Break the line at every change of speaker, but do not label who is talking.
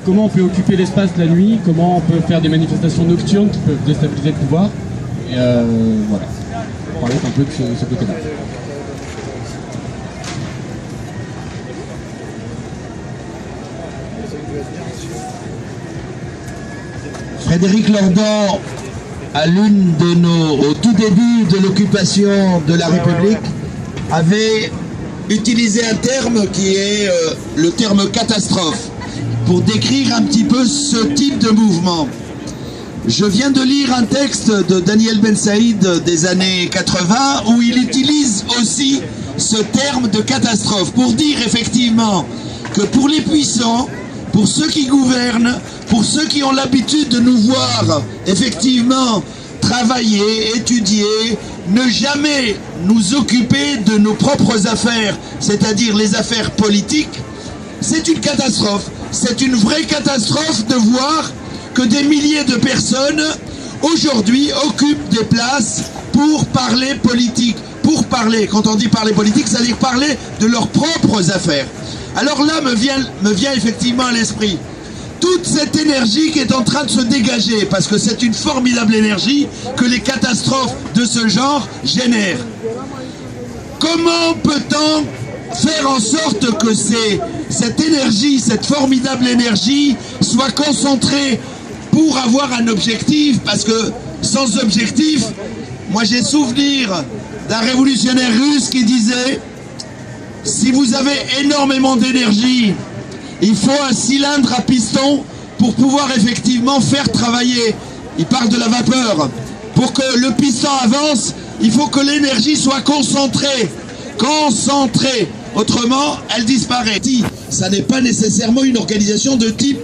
comment on peut occuper l'espace la nuit, comment on peut faire des manifestations nocturnes qui peuvent déstabiliser le pouvoir. Et voilà, on parlait un peu de ce côté-là.
Frédéric Lordon, au tout début de l'occupation de la République, avait utilisé un terme qui est le terme catastrophe, pour décrire un petit peu ce type de mouvement. Je viens de lire un texte de Daniel Ben Saïd des années 80 où il utilise aussi ce terme de catastrophe pour dire effectivement que pour les puissants, pour ceux qui gouvernent, pour ceux qui ont l'habitude de nous voir effectivement travailler, étudier, ne jamais nous occuper de nos propres affaires, c'est-à-dire les affaires politiques, c'est une catastrophe. C'est une vraie catastrophe de voir que des milliers de personnes aujourd'hui occupent des places pour parler politique. Pour parler, quand on dit parler politique, ça veut dire parler de leurs propres affaires. Alors là me vient effectivement à l'esprit toute cette énergie qui est en train de se dégager, parce que c'est une formidable énergie que les catastrophes de ce genre génèrent. Comment peut-on faire en sorte que cette énergie, cette formidable énergie, soit concentrée pour avoir un objectif? Parce que sans objectif, moi j'ai souvenir d'un révolutionnaire russe qui disait: si vous avez énormément d'énergie, il faut un cylindre à piston pour pouvoir effectivement faire travailler. Il parle de la vapeur. Pour que le piston avance, il faut que l'énergie soit concentrée. Concentrée. Autrement, elle disparaît. Ça n'est pas nécessairement une organisation de type